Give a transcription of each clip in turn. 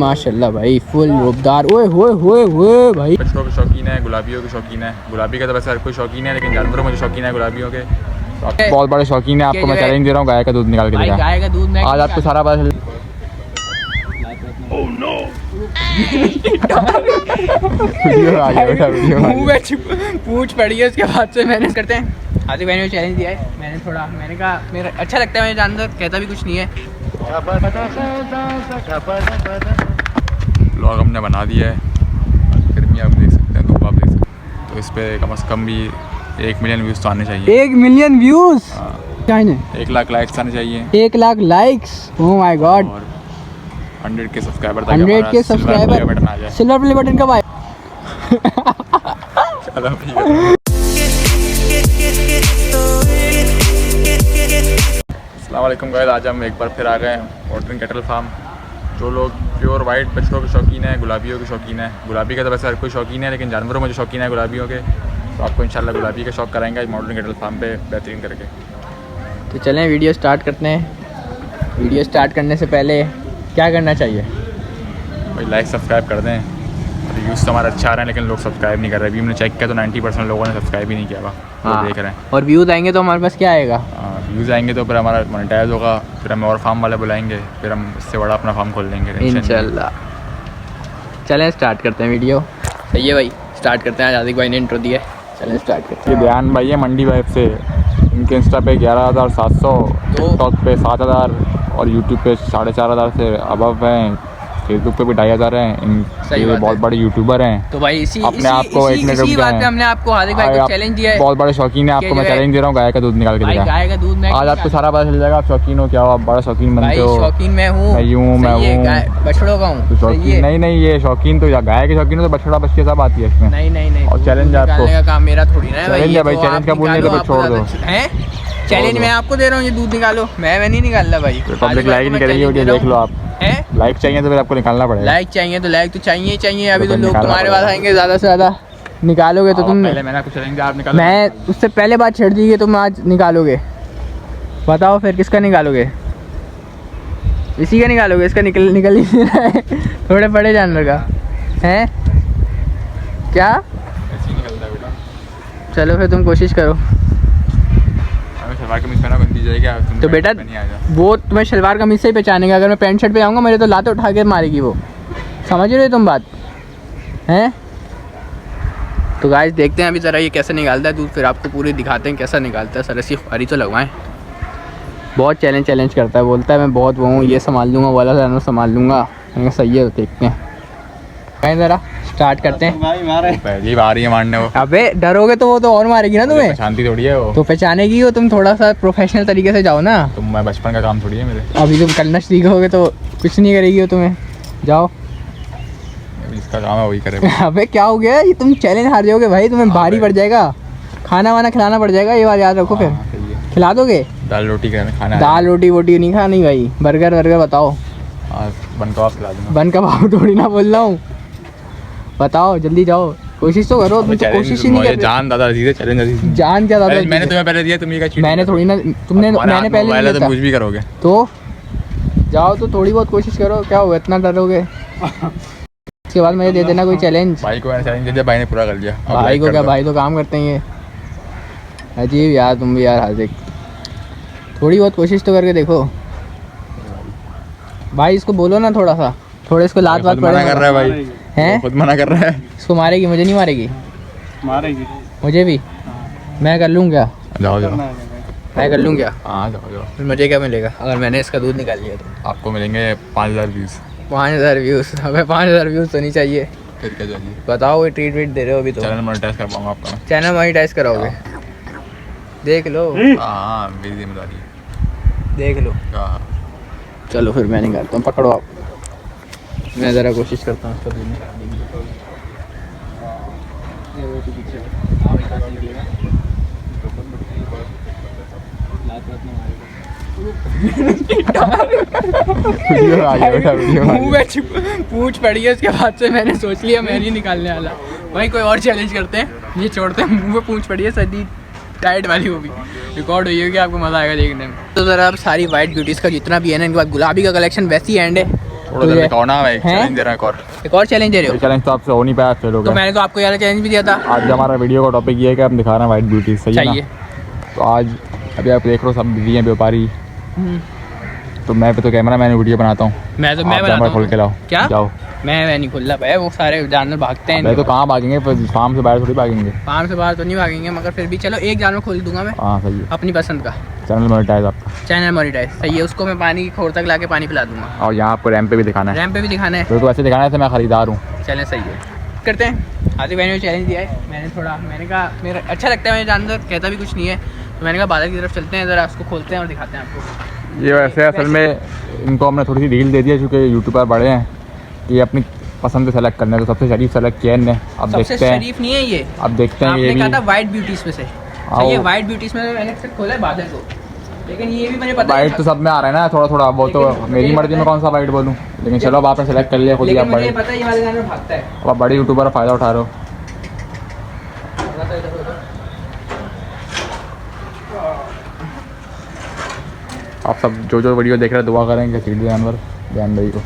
माशाल्लाह भाई फुल रूबदार। ओए होए होए होए भाई। बच्चों के शौकीन है, गुलाबियों के शौकीन है। गुलाबी का तो वैसे हर कोई शौकीन है, लेकिन जानवरों में जो शौकीन है गुलाबियों के बहुत बड़े शौकीन है। आपको मैं चैलेंज दे रहा हूँ, गाय का दूध निकाल के दिखा। गाय का दूध आज आपको सारा पता चल। पूछ पड़ी है, उसके बाद से मैंने करते हैं। हाथी भाई ने चैलेंज दिया है, मैंने कहा मेरा अच्छा लगता है, मुझे जानवर कहता भी कुछ नहीं है। ब्लॉग हमने बना दिया है, गर्मी आप देख सकते हैं, धूप आप देख सकते हैं, तो इस पर कम से कम भी 1 मिलियन व्यूज़ तो आने चाहिए। 1 मिलियन व्यूज, 1 लाख लाइक्स आने चाहिए। 1 lakh likes, oh my God. और 100 के सब्सक्राइबर, 100 के सब्सक्राइबर, सिल्वर प्ले बटन कब आए? अस्सलाम वालेकुम गाइस, आज हम एक बार फिर आ गए हैं मॉडर्न कैटल फार्म। जो लोग प्योर वाइट बछड़ों के शौकीन है, गुलाबियों के शौकीन है। गुलाबी का तो वैसे हर कोई शौकीन है, लेकिन जानवरों में जो शौकीन है गुलाबियों के, तो आपको इंशाल्लाह गुलाबी का शौक कराएंगे मॉडर्न कैटल फार्म पे बेहतरीन करके। तो चलें वीडियो स्टार्ट करते हैं। वीडियो स्टार्ट करने से पहले क्या करना चाहिए भाई? लाइक सब्सक्राइब कर दें। और व्यूज़ तो हमारा अच्छा आ रहे हैं, लेकिन लोग सब्सक्राइब नहीं कर रहे। अभी हमने चेक किया तो 90% लोगों ने सब्सक्राइब ही नहीं किया हुआ। हाँ, देख रहे हैं। और व्यूज़ आएंगे तो हमारे पास क्या आएगा? व्यूज़ आएंगे तो फिर हमारा मोनेटाइज होगा, फिर हमें और फार्म वाले बुलाएंगे, फिर हम इससे बड़ा अपना फार्म खोल लेंगे इंशाल्लाह। चलें स्टार्ट करते हैं वीडियो। सही है भाई, स्टार्ट करते हैं। आज़ादी भाई ने इंट्रो दिया है, चलें स्टार्ट करते हैं। ये ध्यान भाई है मंडी वाइब से। इनके इंस्टा पे 11,700, टिकटॉक पे 7,000 और यूट्यूब पे 4,500 से अबव हैं। फेसबुक पे भी 2,500 हैं। ये बहुत बड़े यूट्यूबर हैं। तो भाई इसी अपने आप को एक मिनट रुक जाएं। हमने आपको हार्दिक भाई को चैलेंज दिया है। बहुत बड़े शौकीन है, आपको मैं चैलेंज दे रहा हूँ, गाय का दूध निकाल के दिखा। गाय का दूध आज आपको सारा पता चल जाएगा आप शौकीन हो क्या हो। आप बड़ा शौकीन बनते हो। शौकीन मैं हूँ, मैं हूँ बछड़ों का हूँ। शौकीन नहीं, ये शौकीन तो गाय के शौकीन हो तो बछड़ा बच्चे सब आती है इसमें। नहीं और चैलेंज आपको का काम मेरा थोड़ी ना है भाई। चैलेंज का बोलने तो छोड़ दो। चैलेंज मैं आपको दे रहा हूँ, ये दूध निकालो। मैं नहीं निकाल रहा भाई। पब्लिक लाइक नहीं करेगी, ये देख लो आप। लाइक चाहिए तो फिर आपको निकालना पड़ेगा। लाइक चाहिए तो लाइक तो चाहिए ही चाहिए। अभी तो लोग तुम्हारे पास आएंगे ज़्यादा से ज़्यादा। निकालोगे तो तुम, पहले मैंने आपको चैलेंज आप निकालो। मैं उससे पहले बात छेड़ दी कि तुम आज निकालोगे। बताओ फिर किसका निकालोगे? इसी का निकालोगे? इसका निकल ही नहीं रहा है। थोड़े बड़े जानवर का है क्या? ऐसे ही निकलता है बेटा। चलो फिर तुम कोशिश करो। शलवार कमीज पहना बंदी जाएगा तो बेटा वो तुम्हें शलवार कमीज से ही पहचानेगा। अगर मैं पैंट शर्ट पे आऊँगा मेरे तो लाते उठा के मारेगी वो। समझ रहे हो तुम बात हैं? तो गाइस देखते हैं अभी ज़रा ये कैसे निकालता है दूध, फिर आपको पूरी दिखाते हैं कैसा निकालता है। सर ऐसी खुआरी तो लगवाएं। बहुत चैलेंज करता है, बोलता है मैं बहुत वो हूँ, ये संभाल लूँगा, वाला जानवर संभाल लूँगा। मैंने सही है, तो देखते हैं कहीं ज़रा स्टार्ट करते हैं। पहली बार ही मारने वो। अबे डरोगे तो वो तो और मारेगी ना तुम्हें। शांति थोड़ी है वो, तो पहचानेगी वो। तुम थोड़ा सा प्रोफेशनल तरीके से जाओ ना। तुम मैं बचपन का काम थोड़ी है मेरे। अभी तुम करना सीखोगे तो कुछ नहीं करेगी वो तुम्हें। जाओ, इसका काम है वही करेगा। अबे क्या हो गया? ये तुम चैलेंज हार जाओगे भाई, तुम्हें भारी पड़ जाएगा। खाना वाना खिलाना पड़ जाएगा, ये बात याद रखो। फिर खिला दोगे? दाल रोटी खाना। दाल रोटी वोटी नहीं खानी भाई। बर्गर बताओ। बन कबाब खिला दूंगा। बन कबाब थोड़ी ना बोल रहा हूँ। बताओ जल्दी जाओ, कोशिश तो करो। तुम तो कोशिश ही नहीं कर रहे। जान दादा अजीज है, चैलेंज अजीज। जान क्या दादा? मैंने तुम्हें पहले दिया, तुम ये क्या? मैंने थोड़ी ना, तुमने मैंने पहले दिया था। कुछ भी करोगे तो जाओ, तो थोड़ी बहुत कोशिश करो। क्या होगा, इतना डरोगे? इसके बाद मुझे दे देना कोई चैलेंज। भाई को चैलेंज दे दिया, भाई ने पूरा कर लिया। भाई को क्या, भाई तो काम करते हैं ये। अजीब यार तुम भी यार हार्दिक, थोड़ी बहुत कोशिश तो करके देखो भाई। इसको बोलो ना थोड़ा सा, थोड़ा इसको लात वात मना कर रहा है भाई। हैं? खुद मना कर रहा है। इसको मारेगी, मुझे नहीं मारेगी? मारेगी मुझे भी। मैं कर लूँ क्या? जाओ मैं कर लूँ क्या? हाँ जाओ। फिर मुझे क्या मिलेगा अगर मैंने इसका दूध निकाल लिया तो? आपको मिलेंगे 5,000 व्यूज़। 5,000 व्यूज़? हमें 5,000 व्यूज़ तो नहीं चाहिए। फिर क्या चाहिए? बताओ, ये ट्रीट वीट दे रहे हो अभी तो। चैनल मोनेटाइज कर पाऊंगा आपका। चैनल मोनेटाइज कराओगे? देख लो। हाँ मेरी जिम्मेदारी है, देख लो। चलो फिर मैं निकालता हूँ, पकड़ो आप। मैं ज़रा कोशिश करता हूँ उसका दूध निकालने की। पूछ पड़ी है, उसके बाद से मैंने सोच लिया मैं नहीं निकालने वाला भाई। कोई और चैलेंज करते हैं, ये छोड़ते हैं। मुँह में पूछ पड़ी है, सर्दी टाइट वाली वो भी रिकॉर्ड हुई है कि आपको मज़ा आएगा देखने में। तो ज़रा अब सारी वाइट ब्यूटीज़ का जितना भी है ना, इनके बाद गुलाबी का कलेक्शन वैसे ही एंड है। थोड़ा देर दिखाओ ना, मैं एक हैं? चैलेंज दे रहा हूँ, एक और चैलेंज दे रहे हो? चैलेंज तो आपसे हो नहीं पाया, फेल हो तो गया। मैंने तो आपको यार चैलेंज भी दिया था। आज हमारा वीडियो का टॉपिक ये है कि हम दिखा रहे हैं वाइट ब्यूटी, सही है चाहिए। ना? तो आज अभी आप देख रहे हो सब बिजी हैं, व्यापारी, हम्म। तो मैं पे तो कैमरा मैंने वीडियो बनाता हूँ। मैं आप जानवर खोल के लाओ। क्या? जाओ। मैं नहीं खुल रहा भाई, वो सारे जानवर भागते हैं। मैं तो कहाँ भागेंगे, फार्म से बाहर थोड़ी भागेंगे। फार्म से बाहर तो नहीं भागेंगे, मगर फिर भी चलो एक जानवर खोल दूंगा मैं हाँ सही है, अपनी पसंद का। चैनल मोनेटाइज आपका। चैनल मोनेटाइज, सही है। उसको मैं पानी की खोर तक लाके पानी पिला दूंगा। और यहाँ आपको रैम पे भी दिखाना है। रैम पे भी दिखाना है। तो ऐसे दिखाना है, मैं खरीदार हूँ। चलें, सही है, करते हैं। हाथी भाई ने चैलेंज दिया है, मैंने कहा मेरा अच्छा लगता है, मुझे जानवर कहता भी कुछ नहीं है, तो मैंने कहा बादल की तरफ चलते हैं, ज़रा उसको खोलते हैं और दिखाते हैं आपको। ये वैसे असल में इनको हमने थोड़ी सी रील दे दी है, चूँकि यूट्यूबर बड़े हैं कि ये अपनी पसंद से सेलेक्ट करना है, तो सबसे शरीफ सेलेक्ट किया है। अब सबसे देखते हैं, शरीफ नहीं है ये। अब देखते हैं ये आपने भी। कहा था वाइट ब्यूटीज में से, सही है, वाइट ब्यूटीज में मैंने सिर्फ खोला है बादल को, लेकिन ये भी मुझे पता है वाइट तो सब में आ रहा है ना, थोड़ा थोड़ा, वो तो मेरी मर्जी में कौन सा वाइट बोलूँ, लेकिन चलो अब आपने सेलेक्ट कर लिया खुद ही। लेकिन आप मुझे बड़े, पता है ये वाले जानवर भागता है। अब आप बड़े यूट्यूबर का फ़ायदा उठा रहे हो। आप सब जो वीडियो देख रहे हैं दुआ करेंगे सीधे जानवर ध्यान भाई को।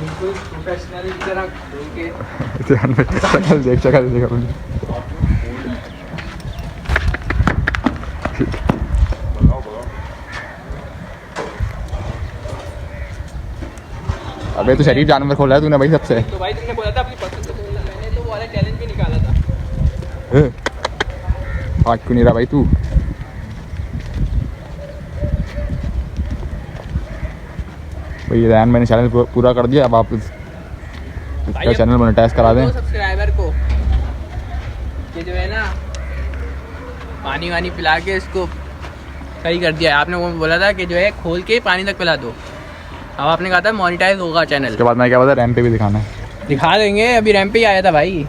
बिल्कुल प्रोफेशनल की तरह खोल के। ध्यान भाई शक्ल देख अपनी। अबे तो शरीफ जानवर खोला है तूने भाई सबसे। तो भाई तुमने बोला था अपनी पसंद से खोलना, मैंने तो वो वाला चैलेंज भी निकाला था। आज क्यों नहीं रहा भाई तू? भाई रैन मैंने चैनल पूरा कर दिया, अब आप इसका चैनल मोनेटाइज करा दें। सब्सक्राइबर को ये जो है ना पानी वानी पिला के इसको सही कर दिया है। आपने वो बोला था कि जो है खोल के पानी तक पिला दो, अब आपने कहा था मोनेटाइज होगा चैनल। उसके बाद मैं क्या बता, रैम पे भी दिखाना है। दिखा देंगे, अभी रैम पे ही आया था भाई,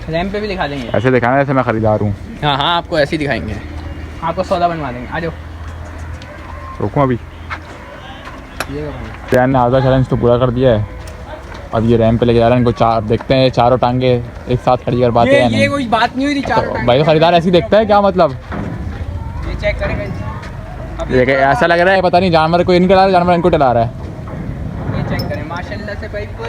रैम पे भी दिखा देंगे। ऐसे दिखाना है जैसे मैं खरीदार हूँ। हाँ हाँ, आपको ऐसे ही दिखाएंगे, आपको सौदा बनवा देंगे। आ जाओ। रोकूँ अभी? रैन ने आधा चैलेंज तो पूरा कर दिया है, अब ये रैम पे लेके जा रहे हैं इनको। चार देखते हैं, चारों टांगे एक साथ खड़ी कर पाते हैं। ये कोई बात नहीं हुई थी, चारों तो भाई तो खरीदार ऐसे ही देखता है, क्या मतलब? ये चेक करेंगे। ये ऐसा लग रहा है पता नहीं जानवर को इनके ला रहा है, जानवर इनको टला रहा है। ये चेक करें माशाल्लाह से भाई, फुल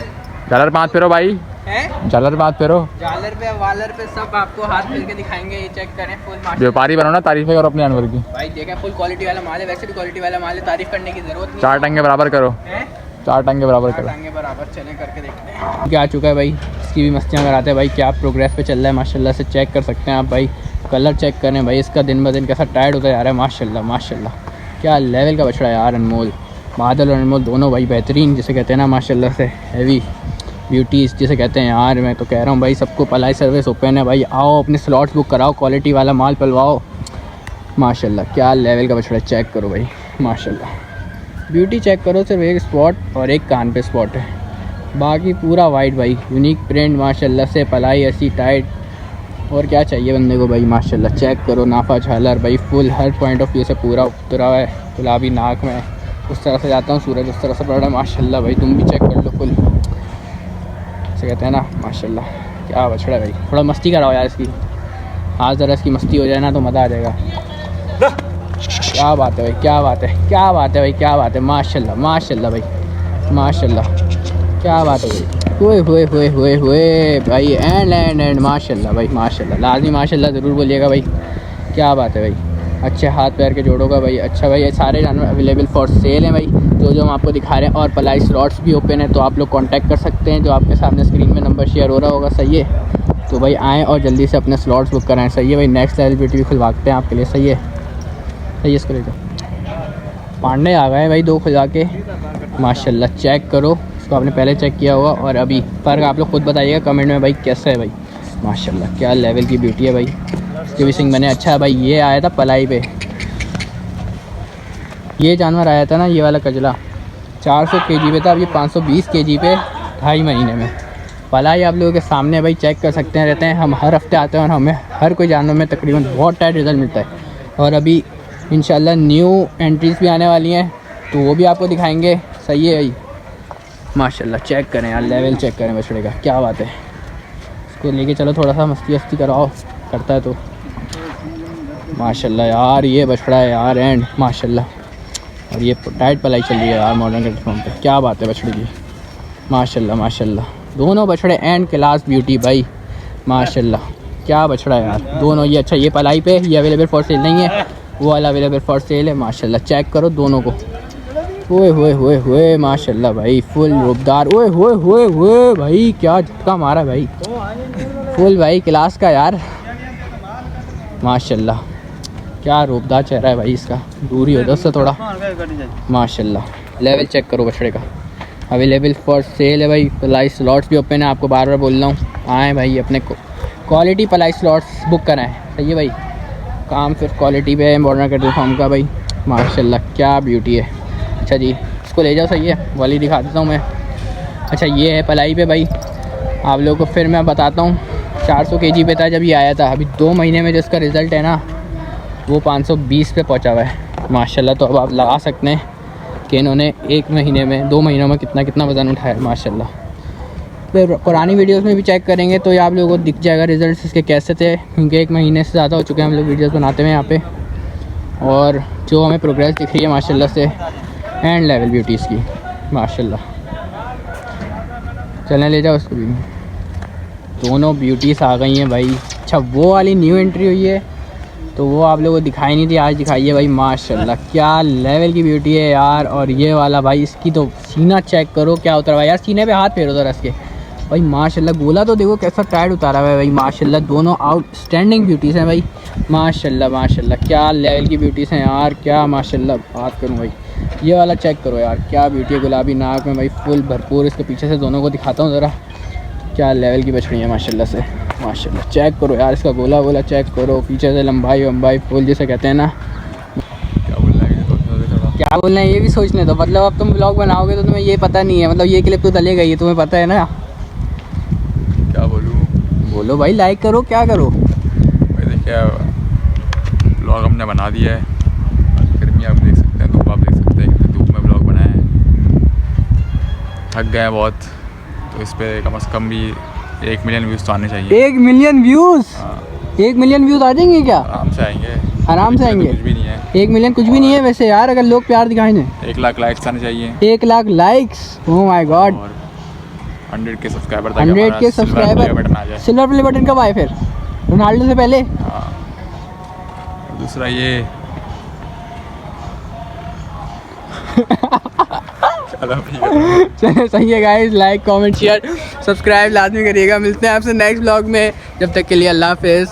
झालर पाँच फेरो भाई, है झालर पाँच फेरो। जालर पे वालर पे सब आपको हाथ फेर के दिखाएंगे। ये चेक करें, फुल माशाल्लाह। व्यापारी बनो ना, तारीफें करो अपने जानवर की। भाई देखें, फुल क्वालिटी वाला माल है, वैसे भी क्वालिटी वाला माल है, तारीफ करने की जरूरत नहीं। चार टंगे बराबर करो, है, चार टंगे बराबर चार करो। टांगे बराबर। चलें करके देखते हैं क्या आ चुका है भाई। इसकी भी मस्तियाँ कराते हैं भाई, क्या प्रोग्रेस पे चल रहा है माशाल्लाह से। चेक कर सकते हैं आप भाई, कलर चेक करें भाई, इसका दिन ब दिन कैसा टाइट होता जा रहा है माशाल्लाह माशाल्लाह। क्या लेवल का बछड़ा है यार, अनमोल। बादल और अनमोल दोनों भाई बेहतरीन, जिसे कहते हैं ना माशाल्लाह से, हैवी ब्यूटीज़ जिसे कहते हैं यार। मैं तो कह रहा हूँ भाई, सबको पलाई सर्विस ओपन है भाई, आओ अपने स्लॉट्स बुक कराओ, क्वालिटी वाला माल पलवाओ माशाल्लाह। क्या लेवल का बछड़ा, चेक करो भाई माशाल्लाह। ब्यूटी चेक करो, सिर्फ एक स्पॉट और एक कान पे स्पॉट है, बाकी पूरा वाइट भाई। यूनिक प्रिंट माशाल्लाह से, पलाई ऐसी टाइट, और क्या चाहिए बंदे को भाई माशाल्लाह। चेक करो, नाफा झालर भाई full, her point of view से पूरा उतरा हुआ है। गुलाबी नाक में उस तरह से जाता हूँ, सूरज उस तरह से पड़ रहा है माशाल्लाह भाई। तुम भी चेक कर लो, फुल से कहते हैं ना माशाल्लाह। क्या बछड़ा है भाई, थोड़ा मस्ती कराओ यार इसकी, आज ज़रा इसकी मस्ती हो जाए ना तो मज़ा आ जाएगा। क्या बात है भाई, क्या बात है, क्या बात है भाई, क्या बात है माशाल्लाह माशाल्लाह भाई माशाल्लाह। क्या बात है भाई, हुए हुए हुए हुए हुए भाई, एंड माशाल्लाह भाई माशाल्लाह। लाजमी माशाल्लाह ज़रूर बोलिएगा भाई। क्या बात है भाई, अच्छे हाथ पैर के जोड़ों का भाई। अच्छा भाई, ये सारे जानवर अवेलेबल फॉर सेल हैं भाई, जो हम आपको दिखा रहे हैं। और पलाई स्लॉट्स भी ओपन है, तो आप लोग कांटेक्ट कर सकते हैं, जो आपके सामने स्क्रीन में नंबर शेयर हो रहा होगा, सही है। तो भाई आएँ और जल्दी से अपने स्लॉट्स बुक कराएँ, सही है भाई। नेक्स्ट लेवल ब्यूटी भी खुलवाते हैं आपके लिए, सही है, सही है। इसको ले जाओ। पांडे आ गए भाई, दो खुदा के माशाल्लाह। चेक करो, इसको आपने पहले चेक किया होगा और अभी फ़र्क आप लोग खुद बताइएगा कमेंट में भाई, कैसा है भाई माशाल्लाह। क्या लेवल की ब्यूटी है भाई। इसके भी सिंग बने अच्छा है भाई। ये आया था पलाई पे, ये जानवर आया था ना, ये वाला कजला 400 kg पे था, अब ये 520 kg पे 2.5 महीने में। पलाई आप लोगों के सामने भाई, चेक कर सकते हैं। रहते हैं हम हर हफ्ते आते हैं और हमें हर कोई जानवर में तकरीबन बहुत टाइट रिजल्ट मिलता है। और अभी इंशाल्लाह न्यू एंट्रीज़ भी आने वाली हैं, तो वो भी आपको दिखाएंगे, सही है भाई माशाल्लाह। चेक करें यार, लेवल चेक करें बछड़े का, क्या बात है। इसको लेके चलो, थोड़ा सा मस्ती वस्ती कराओ, करता है तो माशाल्लाह यार, ये बछड़ा है यार एंड माशाल्लाह। और ये टाइट पलाई चल रही है यार मॉडर्न कैटल फार्म पे, क्या बात है बछड़े की, माशाल्लाह माशाल्लाह। दोनों बछड़े एंड क्लास ब्यूटी भाई, माशाल्लाह क्या बछड़ा है यार दोनों। ये अच्छा, ये पलाई पे, ये अवेलेबल फॉर सेल नहीं है, वो वाला अवेलेबल फॉर सेल है। माशाल्लाह चेक करो दोनों को, ओए होए होए होए माशाल्लाह भाई, फुल रूपदार, ओए होए होए होए भाई, क्या झटका मारा भाई, फुल भाई क्लास का यार माशाल्लाह। क्या रूपदार चेहरा है भाई इसका, दूरी हो उससे थोड़ा, माशाल्लाह। लेवल चेक करो बछड़े का, अवेलेबल फॉर सेल है भाई। पलाई स्लॉट्स भी ओपन है, आपको बार बार बोल रहा हूँ, आएँ भाई अपने क्वालिटी पलाई स्लॉट्स बुक कराएं, सही है भाई। काम फिर क्वालिटी पे है मॉडर्न कैटल फार्म का भाई, माशाल्लाह क्या ब्यूटी है। अच्छा जी, इसको ले जाओ, सही है, वाली दिखा देता हूँ मैं। अच्छा ये है पलाई पे भाई, आप लोगों को फिर मैं बताता हूँ। 400 kg पे था जब ये आया था, अभी 2 महीने में जिसका रिज़ल्ट है ना वो 520 पे पहुँचा हुआ है माशाल्लाह। तो अब आप लगा सकते हैं कि इन्होंने 1 महीने में 2 महीनों में कितना कितना वज़न उठाया है माशाल्लाह। फिर पुरानी वीडियोस में भी चेक करेंगे तो ये आप लोगों को दिख जाएगा रिज़ल्ट इसके कैसे थे, क्योंकि 1 महीने से ज़्यादा हो चुके हैं हम लोग वीडियोस बनाते हुए यहाँ पे। और जो हमें प्रोग्रेस दिख रही है माशाल्लाह से, एंड लेवल ब्यूटीज़ की माशाल्लाह। चलने ले जाओ उसको भी, दोनों ब्यूटीज़ आ गई हैं भाई। अच्छा वो वाली न्यू एंट्री हुई है तो वो आप लोगों को दिखाई नहीं थी, आज दिखाई है भाई माशाल्लाह। क्या लेवल की ब्यूटी है यार। और ये वाला भाई, इसकी तो सीना चेक करो क्या उतरा हुआ है यार, सीने पे हाथ फेरो जरा इसके भाई माशाल्लाह। गोला तो देखो कैसा टाइट उतारा हुआ है भाई माशाल्लाह। दोनों आउटस्टैंडिंग ब्यूटीज़ हैं भाई माशाल्लाह माशाल्लाह। क्या लेवल की ब्यूटीज़ हैं यार, क्या माशाल्लाह बात करूँ भाई। ये वाला चेक करो यार, क्या ब्यूटी है, गुलाबी नाक में भाई, फुल भरपूर। इसके पीछे से दोनों को दिखाता हूँ ज़रा, क्या लेवल की बछड़ी है माशाल्लाह से, माशाल्लाह। चेक करो यार इसका गोला गोला चेक करो, पीछे से लंबाई वम्बाई फुल जिसे कहते हैं ना। क्या बोलना है, क्या बोलना है ये भी सोचने दो। मतलब अब तुम ब्लॉग बनाओगे तो तुम्हें ये पता नहीं है, मतलब ये क्लिप तो डलेगा, ये तुम्हें पता है ना। क्या बोलूँ, बोलो भाई, लाइक करो, क्या करो भाई। देखिए ब्लॉग हमने बना दिया है, गर्मी आप देख सकते हैं, धूप आप देख सकते हैं, कितने धूप में ब्लॉग बनाए हैं। थक गए हैं बहुत, तो इस पर कम से कम भी 1 मिलियन व्यूज़ तो आने चाहिए। 1 मिलियन व्यूज़? हाँ 1 मिलियन व्यूज़ आ जाएंगे क्या? आराम से आएंगे, आराम से आएंगे। कुछ भी नहीं है 1 मिलियन कुछ भी नहीं है वैसे यार, अगर लोग प्यार दिखाएं। 1 लाख लाइक्स आने चाहिए। 1 lakh likes, oh my God. और 100 के सब्सक्राइबर, 100 के सब्सक्राइबर। बटन आ जाए। सिल्वर प्ले बटन कब आए फिर, रोनाल्डो से पहले? हाँ। दूसरा ये चलो सही है guys, like comment share subscribe लाजमी करिएगा। मिलते हैं आपसे नेक्स्ट ब्लॉग में, जब तक के लिए अल्लाह हाफिज़।